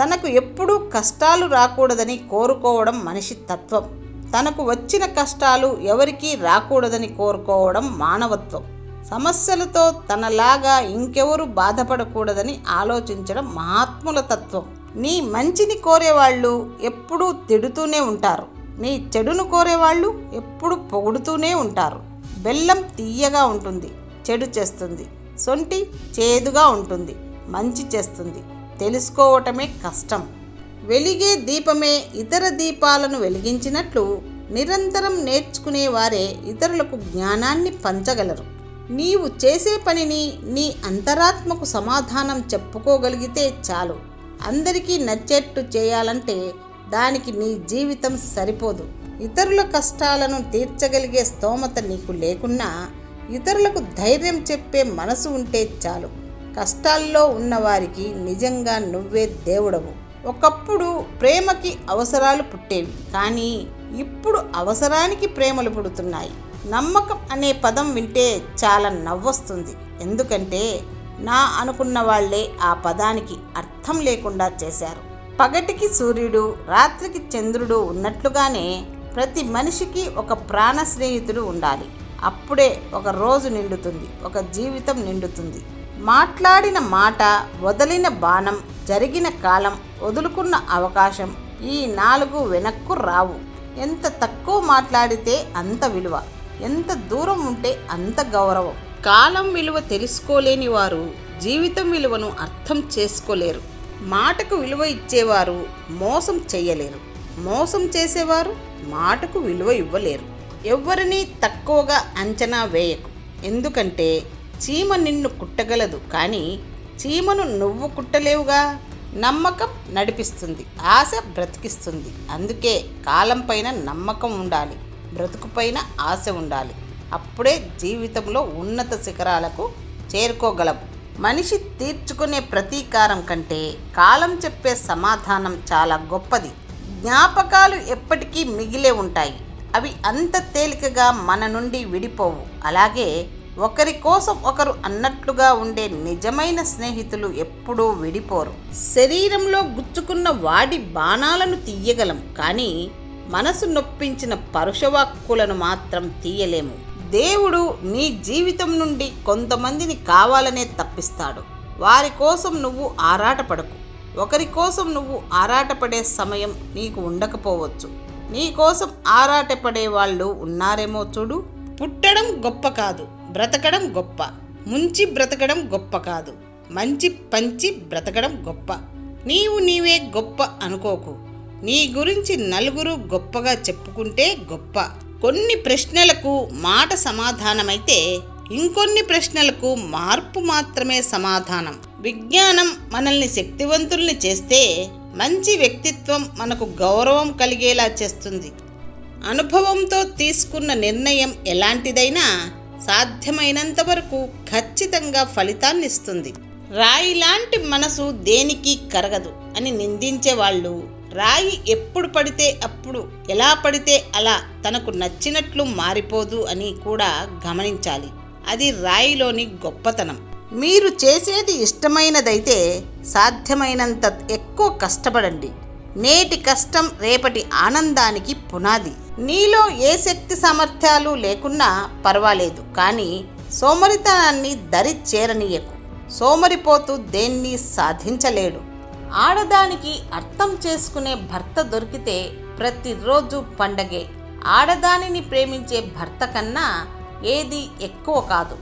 తనకు ఎప్పుడూ కష్టాలు రాకూడదని కోరుకోవడం మనిషి తత్వం. తనకు వచ్చిన కష్టాలు ఎవరికీ రాకూడదని కోరుకోవడం మానవత్వం. సమస్యలతో తనలాగా ఇంకెవరు బాధపడకూడదని ఆలోచించడం మహాత్ముల తత్వం. నీ మంచిని కోరేవాళ్ళు ఎప్పుడూ తిడుతూనే ఉంటారు. నీ చెడును కోరేవాళ్ళు ఎప్పుడు పొగుడుతూనే ఉంటారు. బెల్లం తీయగా ఉంటుంది, చెడు చేస్తుంది. సొంటి చేదుగా ఉంటుంది, మంచి చేస్తుంది. తెలుసుకోవటమే కష్టం. వెలిగే దీపమే ఇతర దీపాలను వెలిగించినట్లు నిరంతరం నేర్చుకునేవారే ఇతరులకు జ్ఞానాన్ని పంచగలరు. నీవు చేసే పనిని నీ అంతరాత్మకు సమాధానం చెప్పుకోగలిగితే చాలు. అందరికీ నచ్చేట్టు చేయాలంటే దానికి నీ జీవితం సరిపోదు. ఇతరుల కష్టాలను తీర్చగలిగే స్తోమత నీకు లేకున్నా ఇతరులకు ధైర్యం చెప్పే మనసు ఉంటే చాలు. కష్టాల్లో ఉన్నవారికి నిజంగా నువ్వే దేవుడవు. ఒకప్పుడు ప్రేమకి అవసరాలు పుట్టేవి, కానీ ఇప్పుడు అవసరానికి ప్రేమలు పుడుతున్నాయి. నమ్మకం అనే పదం వింటే చాలా నవ్వొస్తుంది. ఎందుకంటే నా అనుకున్న వాళ్లే ఆ పదానికి అర్థం లేకుండా చేశారు. పగటికి సూర్యుడు, రాత్రికి చంద్రుడు ఉన్నట్లుగానే ప్రతి మనిషికి ఒక ప్రాణ స్నేహితుడు ఉండాలి. అప్పుడే ఒక రోజు నిండుతుంది, ఒక జీవితం నిండుతుంది. మాట్లాడిన మాట, వదిలిన బాణం, జరిగిన కాలం, వదులుకున్న అవకాశం, ఈ 4 వెనక్కు రావు. ఎంత తక్కువ మాట్లాడితే అంత విలువ, ఎంత దూరం ఉంటే అంత గౌరవం. కాలం విలువ తెలుసుకోలేని వారు జీవితం విలువను అర్థం చేసుకోలేరు. మాటకు విలువ ఇచ్చేవారు మోసం చెయ్యలేరు. మోసం చేసేవారు మాటకు విలువ ఇవ్వలేరు. ఎవ్వరినీ తక్కువగా అంచనా వేయకు. ఎందుకంటే చీమ నిన్ను కుట్టగలదు, కానీ చీమను నువ్వు కుట్టలేవుగా. నమ్మకం నడిపిస్తుంది, ఆశ బ్రతికిస్తుంది. అందుకే కాలం పైన నమ్మకం ఉండాలి, బ్రతుకుపైన ఆశ ఉండాలి. అప్పుడే జీవితంలో ఉన్నత శిఖరాలకు చేరుకోగలం. మనిషి తీర్చుకునే ప్రతీకారం కంటే కాలం చెప్పే సమాధానం చాలా గొప్పది. జ్ఞాపకాలు ఎప్పటికీ మిగిలే ఉంటాయి. అవి అంత తేలికగా మన నుండి విడిపోవు. అలాగే ఒకరి కోసం ఒకరు అన్నట్లుగా ఉండే నిజమైన స్నేహితులు ఎప్పుడూ విడిపోరు. శరీరంలో గుచ్చుకున్న వాడి బాణాలను తీయగలం, కానీ మనసు నొప్పించిన పరుషవాక్కులను మాత్రం తీయలేము. దేవుడు నీ జీవితం నుండి కొంతమందిని కావాలనే తప్పిస్తాడు. వారి కోసం నువ్వు ఆరాటపడకు. ఒకరి కోసం నువ్వు ఆరాటపడే సమయం నీకు ఉండకపోవచ్చు. నీ కోసం ఆరాటపడే వాళ్ళు ఉన్నారేమో చూడు. పుట్టడం గొప్ప కాదు, బ్రతకడం గొప్ప. ముంచి బ్రతకడం గొప్ప కాదు, మంచి పంచి బ్రతకడం గొప్ప. నీవే గొప్ప అనుకోకు. నీ గురించి నలుగురు గొప్పగా చెప్పుకుంటే గొప్ప. కొన్ని ప్రశ్నలకు మాట సమాధానమైతే ఇంకొన్ని ప్రశ్నలకు మార్పు మాత్రమే సమాధానం. విజ్ఞానం మనల్ని శక్తివంతుల్ని చేస్తే మంచి వ్యక్తిత్వం మనకు గౌరవం కలిగేలా చేస్తుంది. అనుభవంతో తీసుకున్న నిర్ణయం ఎలాంటిదైనా సాధ్యమైనంత వరకు ఖచ్చితంగా ఫలితాన్నిస్తుంది. రాయి లాంటి మనసు దేనికి కరగదు అని నిందించే వాళ్ళు రాయి ఎప్పుడు పడితే అప్పుడు, ఎలా పడితే అలా తనకు నచ్చినట్లు మారిపోదు అని కూడా గమనించాలి. అది రాయిలోని గొప్పతనం. మీరు చేసేది ఇష్టమైనదైతే సాధ్యమైనంత ఎక్కువ కష్టపడండి. నేటి కష్టం రేపటి ఆనందానికి పునాది. నీలో ఏ శక్తి సామర్థ్యాలు లేకున్నా పర్వాలేదు, కానీ సోమరితనాన్ని దరి చేరనీయకు. సోమరిపోతూ దేన్ని సాధించలేడు. ఆడదానికి అర్థం చేసుకునే భర్త దొరికితే ప్రతిరోజు పండగే. ఆడదానిని ప్రేమించే భర్త కన్నా ఏది ఎక్కువ కాదు.